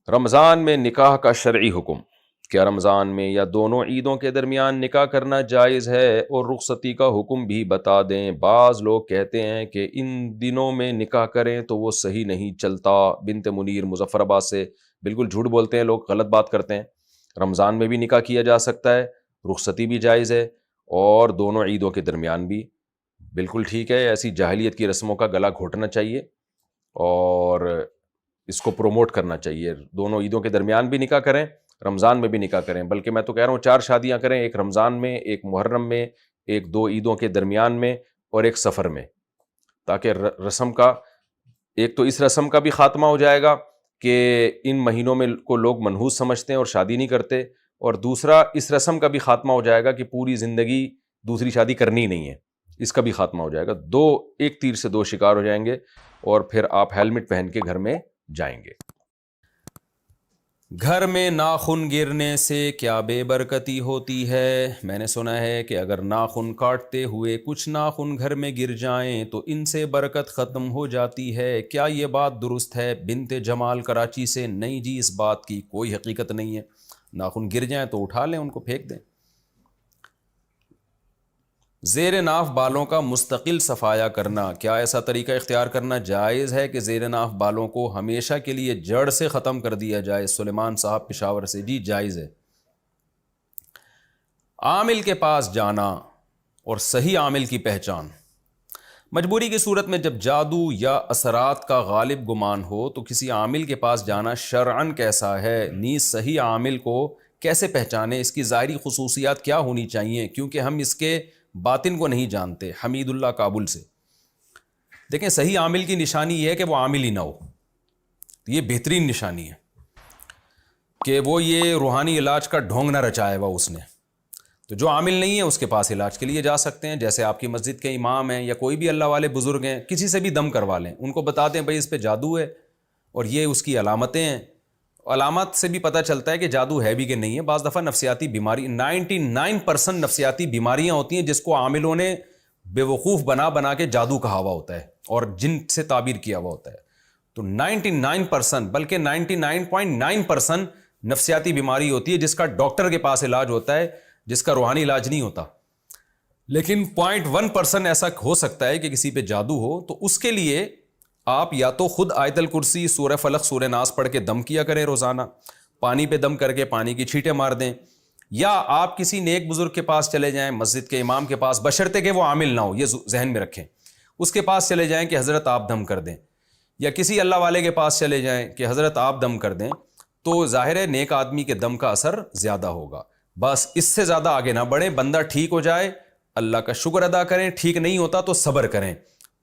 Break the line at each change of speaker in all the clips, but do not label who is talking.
رمضان میں نکاح کا شرعی حکم۔ کیا رمضان میں یا دونوں عیدوں کے درمیان نکاح کرنا جائز ہے؟ اور رخصتی کا حکم بھی بتا دیں۔ بعض لوگ کہتے ہیں کہ ان دنوں میں نکاح کریں تو وہ صحیح نہیں چلتا۔ بنت منیر مظفر آباد سے۔ بالکل جھوٹ بولتے ہیں لوگ، غلط بات کرتے ہیں۔ رمضان میں بھی نکاح کیا جا سکتا ہے، رخصتی بھی جائز ہے، اور دونوں عیدوں کے درمیان بھی بالکل ٹھیک ہے۔ ایسی جاہلیت کی رسموں کا گلا گھونٹنا چاہیے اور اس کو پروموٹ کرنا چاہیے۔ دونوں عیدوں کے درمیان بھی نکاح کریں، رمضان میں بھی نکاح کریں، بلکہ میں تو کہہ رہا ہوں 4 شادیاں کریں، ایک رمضان میں، ایک محرم میں، ایک 2 عیدوں کے درمیان میں، اور ایک سفر میں، تاکہ رسم کا ایک تو اس رسم کا بھی خاتمہ ہو جائے گا کہ ان مہینوں میں کو لوگ منحوس سمجھتے ہیں اور شادی نہیں کرتے، اور دوسرا اس رسم کا بھی خاتمہ ہو جائے گا کہ پوری زندگی دوسری شادی کرنی ہی نہیں ہے، اس کا بھی خاتمہ ہو جائے گا۔ ایک تیر سے 2 شکار ہو جائیں گے، اور پھر آپ ہیلمٹ پہن کے گھر میں جائیں گے۔ گھر میں ناخن گرنے سے کیا بے برکتی ہوتی ہے؟ میں نے سنا ہے کہ اگر ناخن کاٹتے ہوئے کچھ ناخن گھر میں گر جائیں تو ان سے برکت ختم ہو جاتی ہے۔ کیا یہ بات درست ہے؟ بنت جمال کراچی سے۔ نہیں جی، اس بات کی کوئی حقیقت نہیں ہے۔ ناخن گر جائیں تو اٹھا لیں، ان کو پھینک دیں۔ زیر ناف بالوں کا مستقل صفایا کرنا، کیا ایسا طریقہ اختیار کرنا جائز ہے کہ زیر ناف بالوں کو ہمیشہ کے لیے جڑ سے ختم کر دیا جائے؟ سلیمان صاحب پشاور سے۔ جی جائز ہے۔ عامل کے پاس جانا اور صحیح عامل کی پہچان۔ مجبوری کی صورت میں جب جادو یا اثرات کا غالب گمان ہو تو کسی عامل کے پاس جانا شرعاً کیسا ہے؟ نیز صحیح عامل کو کیسے پہچانے؟ اس کی ظاہری خصوصیات کیا ہونی چاہیے؟ کیونکہ ہم اس کے باطن کو نہیں جانتے۔ حمید اللہ کابل سے۔ دیکھیں، صحیح عامل کی نشانی یہ ہے کہ وہ عامل ہی نہ ہو، یہ بہترین نشانی ہے کہ وہ یہ روحانی علاج کا ڈھونگ نہ رچایا ہوا اس نے۔ تو جو عامل نہیں ہے اس کے پاس علاج کے لیے جا سکتے ہیں، جیسے آپ کی مسجد کے امام ہیں یا کوئی بھی اللہ والے بزرگ ہیں، کسی سے بھی دم کروا لیں، ان کو بتا دیں بھائی اس پہ جادو ہے اور یہ اس کی علامتیں ہیں۔ علامات سے بھی پتہ چلتا ہے کہ جادو ہے بھی کہ نہیں ہے۔ بعض دفعہ نفسیاتی بیماری 99% نفسیاتی بیماریاں ہوتی ہیں جس کو عاملوں نے بے وقوف بنا کے جادو کہا ہوا ہوتا ہے اور جن سے تعبیر کیا ہوا ہوتا ہے۔ تو 99% بلکہ 99.9% نفسیاتی بیماری ہوتی ہے جس کا ڈاکٹر کے پاس علاج ہوتا ہے، جس کا روحانی علاج نہیں ہوتا۔ لیکن 0.1% ایسا ہو سکتا ہے کہ کسی پہ جادو ہو، تو اس کے لیے آپ یا تو خود آیت الکرسی، سورہ فلق، سورہ ناس پڑھ کے دم کیا کریں روزانہ، پانی پہ دم کر کے پانی کی چھینٹیں مار دیں، یا آپ کسی نیک بزرگ کے پاس چلے جائیں، مسجد کے امام کے پاس، بشرطے کہ وہ عامل نہ ہو، یہ ذہن میں رکھیں، اس کے پاس چلے جائیں کہ حضرت آپ دم کر دیں، یا کسی اللہ والے کے پاس چلے جائیں کہ حضرت آپ دم کر دیں، تو ظاہر ہے نیک آدمی کے دم کا اثر زیادہ ہوگا۔ بس اس سے زیادہ آگے نہ بڑھیں، بندہ ٹھیک ہو جائے اللہ کا شکر ادا کریں، ٹھیک نہیں ہوتا تو صبر کریں۔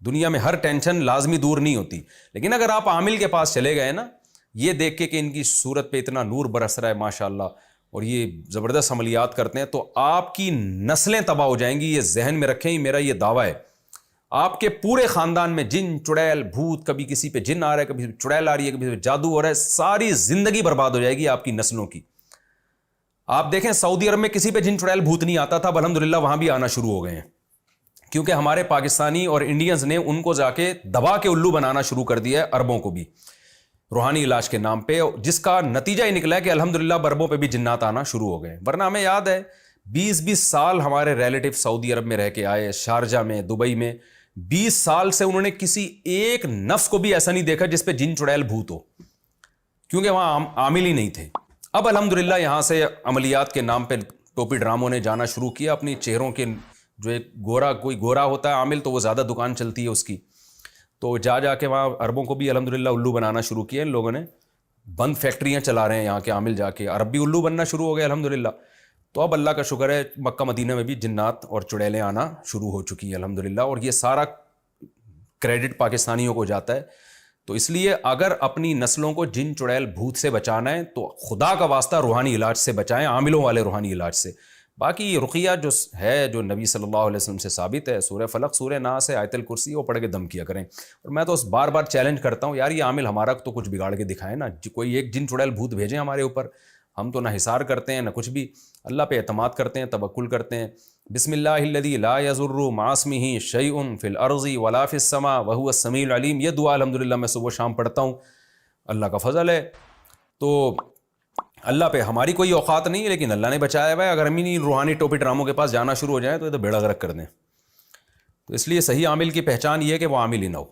دنیا میں ہر ٹینشن لازمی دور نہیں ہوتی، لیکن اگر آپ عامل کے پاس چلے گئے نا، یہ دیکھ کے کہ ان کی صورت پہ اتنا نور برس رہا ہے ماشاءاللہ، اور یہ زبردست عملیات کرتے ہیں، تو آپ کی نسلیں تباہ ہو جائیں گی۔ یہ ذہن میں رکھیں، میرا یہ دعویٰ ہے۔ آپ کے پورے خاندان میں جن، چڑیل، بھوت، کبھی کسی پہ جن آ رہا ہے، کبھی چڑیل آ رہی ہے، کبھی پہ جادو ہو رہا ہے، ساری زندگی برباد ہو جائے گی آپ کی نسلوں کی۔ آپ دیکھیں سعودی عرب میں کسی پہ جن، چڑیل، بھوت نہیں آتا تھا، اب الحمدللہ وہاں بھی آنا شروع ہو گئے ہیں، کیونکہ ہمارے پاکستانی اور انڈینز نے ان کو جا کے دبا کے الو بنانا شروع کر دیا ہے، عربوں کو بھی، روحانی علاج کے نام پہ، جس کا نتیجہ یہ نکلا ہے کہ الحمدللہ عربوں پہ بھی جنات آنا شروع ہو گئے۔ ورنہ ہمیں یاد ہے 20 سال ہمارے ریلیٹیو سعودی عرب میں رہ کے آئے، شارجہ میں، دبئی میں، 20 سال سے انہوں نے کسی ایک نفس کو بھی ایسا نہیں دیکھا جس پہ جن، چڑیل، بھوت ہو، کیونکہ وہاں عامل ہی نہیں تھے۔ اب الحمدللہ یہاں سے عملیات کے نام پہ ٹوپی ڈراموں نے جانا شروع کیا، اپنی چہروں کے جو ایک کوئی گورا ہوتا ہے عامل، تو وہ زیادہ دکان چلتی ہے اس کی، تو جا کے وہاں عربوں کو بھی الحمدللہ الو بنانا شروع کیا ان لوگوں نے، بند فیکٹریاں چلا رہے ہیں یہاں کے عامل، جا کے عرب بھی الو بننا شروع ہو گئے الحمدللہ۔ تو اب اللہ کا شکر ہے مکہ مدینہ میں بھی جنات اور چڑیلیں آنا شروع ہو چکی ہیں الحمدللہ، اور یہ سارا کریڈٹ پاکستانیوں کو جاتا ہے۔ تو اس لیے اگر اپنی نسلوں کو جن، چڑیل، بھوت سے بچانا ہے تو خدا کا واسطہ روحانی علاج سے بچائیں، عاملوں والے روحانی علاج سے۔ باقی رقیہ جو ہے، جو نبی صلی اللہ علیہ وسلم سے ثابت ہے، سورہ فلق، سورہ ناس ہے، آیت الکرسی، وہ پڑھ کے دم کیا کریں۔ اور میں تو بار بار چیلنج کرتا ہوں، یار یہ عامل ہمارا تو کچھ بگاڑ کے دکھائیں نا، کوئی ایک جن، چڑیل، بھوت بھیجیں ہمارے اوپر، ہم تو نہ حصار کرتے ہیں نہ کچھ بھی، اللہ پہ اعتماد کرتے ہیں، توکل کرتے ہیں۔ بسم اللہ الذی لا یضر مع اسمہ شیء فی الارض ولا فی السماء وہو السمیع العلیم، یہ دعا الحمدللہ میں صبح شام پڑھتا ہوں، اللہ کا فضل ہے۔ تو اللہ پہ ہماری کوئی اوقات نہیں ہے، لیکن اللہ نے بچایا ہوا ہے. اگر ہم ہی روحانی ٹوپی ڈراموں کے پاس جانا شروع ہو جائیں تو یہ تو بیڑا غرق کر دیں. تو اس لیے صحیح عامل کی پہچان یہ ہے کہ وہ عامل ہی نہ ہو.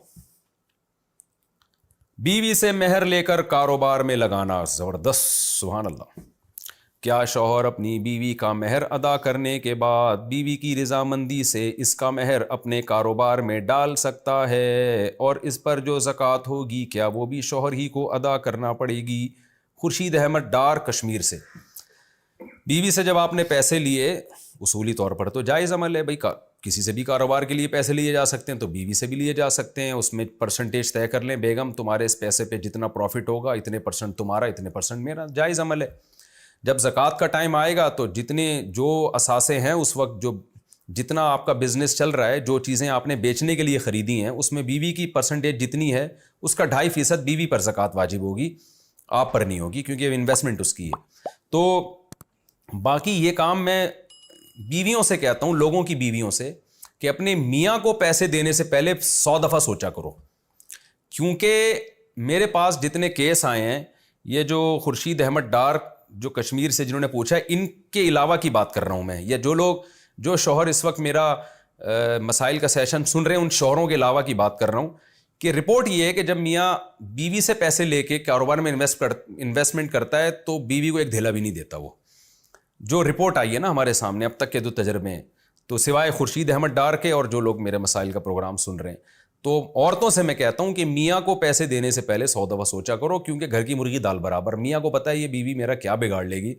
بیوی سے مہر لے کر کاروبار میں لگانا. زبردست، سبحان اللہ. کیا شوہر اپنی بیوی کا مہر ادا کرنے کے بعد بیوی کی رضامندی سے اس کا مہر اپنے کاروبار میں ڈال سکتا ہے؟ اور اس پر جو زکوٰۃ ہوگی کیا وہ بھی شوہر ہی کو ادا کرنا پڑے گی؟ خورشید احمد ڈار، کشمیر سے. بیوی سے جب آپ نے پیسے لیے، اصولی طور پر تو جائز عمل ہے بھائی، کسی سے بھی کاروبار کے لیے پیسے لیے جا سکتے ہیں تو بیوی سے بھی لیے جا سکتے ہیں. اس میں پرسنٹیج طے کر لیں، بیگم تمہارے اس پیسے پہ جتنا پروفٹ ہوگا اتنے پرسنٹ تمہارا، اتنے پرسنٹ میرا. جائز عمل ہے. جب زکوٰۃ کا ٹائم آئے گا تو جتنے جو اثاثے ہیں اس وقت، جو جتنا آپ کا بزنس چل رہا ہے، جو چیزیں آپ نے بیچنے کے لیے خریدی ہیں، اس میں بیوی کی پرسنٹیج جتنی ہے اس کا 2.5% بیوی پر زکوٰۃ واجب ہوگی، آپ پر نہیں ہوگی، کیونکہ انویسٹمنٹ اس کی ہے. تو باقی یہ کام میں بیویوں سے کہتا ہوں، لوگوں کی بیویوں سے، کہ اپنے میاں کو پیسے دینے سے پہلے 100 دفعہ سوچا کرو. کیونکہ میرے پاس جتنے کیس آئے ہیں، یہ جو خورشید احمد ڈار جو کشمیر سے جنہوں نے پوچھا ہے، ان کے علاوہ کی بات کر رہا ہوں میں، یا جو شوہر اس وقت میرا مسائل کا سیشن سن رہے ہیں، ان شوہروں کے علاوہ کی بات کر رہا ہوں کہ رپورٹ یہ ہے کہ جب میاں بیوی سے پیسے لے کے کاروبار میں انویسٹمنٹ کرتا ہے تو بیوی کو ایک دھیلا بھی نہیں دیتا. وہ جو رپورٹ آئی ہے نا ہمارے سامنے اب تک کے جو تجربے ہیں، تو سوائے خورشید احمد ڈار کے اور جو لوگ میرے مسائل کا پروگرام سن رہے ہیں، تو عورتوں سے میں کہتا ہوں کہ میاں کو پیسے دینے سے پہلے 100 دفعہ سوچا کرو، کیونکہ گھر کی مرغی دال برابر. میاں کو پتہ ہے یہ بیوی میرا کیا بگاڑ لے گی.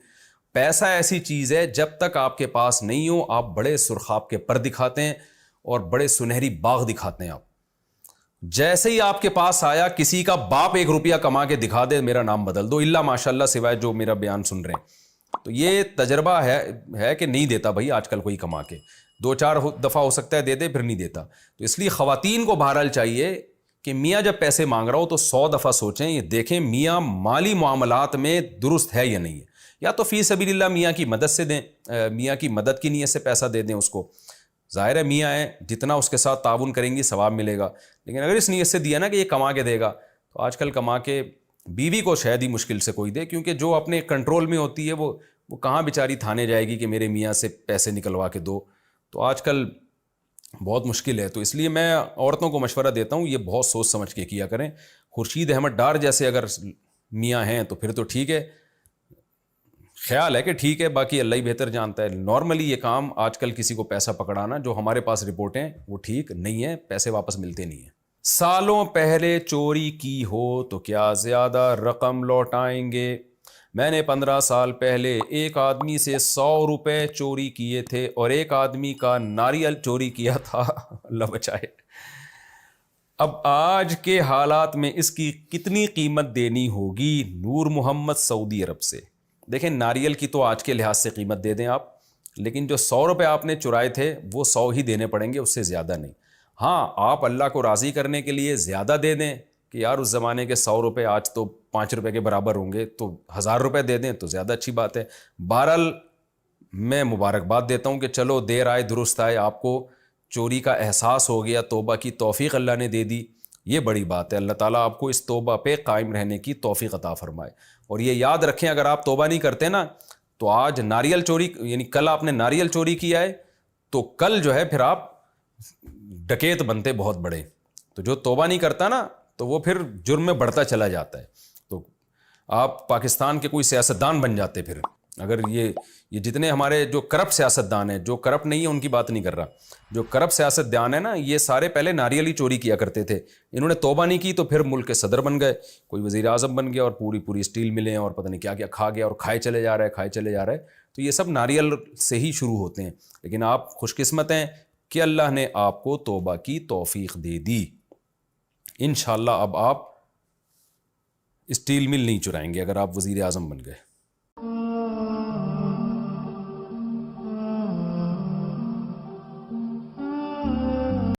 پیسہ ایسی چیز ہے جب تک آپ کے پاس نہیں ہو آپ بڑے سرخاب کے پر دکھاتے ہیں اور بڑے سنہری باغ دکھاتے ہیں. آپ جیسے ہی آپ کے پاس آیا، کسی کا باپ 1 روپیہ کما کے دکھا دے میرا نام بدل دو، اللہ ماشاء اللہ سوائے جو میرا بیان سن رہے ہیں. تو یہ تجربہ ہے کہ نہیں دیتا بھائی آج کل کوئی کما کے. 2-4 دفعہ ہو سکتا ہے دے دے، پھر نہیں دیتا. تو اس لیے خواتین کو بہرحال چاہیے کہ میاں جب پیسے مانگ رہا ہو تو 100 دفعہ سوچیں، یہ دیکھیں میاں مالی معاملات میں درست ہے یا نہیں ہے. یا تو فی سبیل اللہ میاں کی مدد سے دیں، میاں کی مدد کی نیت سے پیسہ دے دیں اس کو. ظاہر ہے میاں ہے، جتنا اس کے ساتھ تعاون کریں گی ثواب ملے گا. لیکن اگر اس نیت سے دیا نا کہ یہ کما کے دے گا، تو آج کل کما کے بیوی کو شاید ہی مشکل سے کوئی دے، کیونکہ جو اپنے کنٹرول میں ہوتی ہے وہ کہاں بیچاری تھانے جائے گی کہ میرے میاں سے پیسے نکلوا کے دو. تو آج کل بہت مشکل ہے. تو اس لیے میں عورتوں کو مشورہ دیتا ہوں یہ بہت سوچ سمجھ کے کیا کریں. خورشید احمد ڈار جیسے اگر میاں ہیں تو پھر تو ٹھیک ہے، خیال ہے کہ ٹھیک ہے، باقی اللہ ہی بہتر جانتا ہے. نارملی یہ کام آج کل کسی کو پیسہ پکڑانا، جو ہمارے پاس رپورٹیں وہ ٹھیک نہیں ہے، پیسے واپس ملتے نہیں ہیں. سالوں پہلے چوری کی ہو تو کیا زیادہ رقم لوٹائیں گے؟ میں نے 15 سال پہلے ایک آدمی سے 100 روپے چوری کیے تھے اور ایک آدمی کا ناریل چوری کیا تھا. اللہ بچائے. اب آج کے حالات میں اس کی کتنی قیمت دینی ہوگی؟ نور محمد، سعودی عرب سے. دیکھیں ناریل کی تو آج کے لحاظ سے قیمت دے دیں آپ، لیکن جو 100 روپے آپ نے چرائے تھے وہ 100 ہی دینے پڑیں گے، اس سے زیادہ نہیں. ہاں آپ اللہ کو راضی کرنے کے لیے زیادہ دے دیں کہ یار اس زمانے کے 100 روپے آج تو 5 روپے کے برابر ہوں گے، تو 1000 روپے دے دیں تو زیادہ اچھی بات ہے. بہرحال میں مبارکباد دیتا ہوں کہ چلو دیر آئے درست آئے، آپ کو چوری کا احساس ہو گیا، توبہ کی توفیق اللہ نے دے دی، یہ بڑی بات ہے. اللہ تعالیٰ آپ کو اس توبہ پہ قائم رہنے کی توفیق عطا فرمائے. اور یہ یاد رکھیں اگر آپ توبہ نہیں کرتے نا تو آج ناریل چوری، یعنی کل آپ نے ناریل چوری کیا ہے تو کل جو ہے پھر آپ ڈکیت بنتے بہت بڑے. تو جو توبہ نہیں کرتا نا تو وہ پھر جرم میں بڑھتا چلا جاتا ہے. تو آپ پاکستان کے کوئی سیاستدان بن جاتے پھر. اگر یہ جتنے ہمارے جو کرپٹ سیاستدان ہیں، جو کرپٹ نہیں ہے ان کی بات نہیں کر رہا، جو کرپٹ سیاستدان ہیں نا یہ سارے پہلے ناریل ہی چوری کیا کرتے تھے. انہوں نے توبہ نہیں کی تو پھر ملک کے صدر بن گئے، کوئی وزیر اعظم بن گیا اور پوری اسٹیل ملیں اور پتہ نہیں کیا کیا کھا گیا اور کھائے چلے جا رہا ہے. تو یہ سب ناریل سے ہی شروع ہوتے ہیں. لیکن آپ خوش قسمت ہیں کہ اللہ نے آپ کو توبہ کی توفیق دے دی. انشاءاللہ اب آپ اسٹیل مل نہیں چرائیں گے اگر آپ وزیر اعظم بن گئے.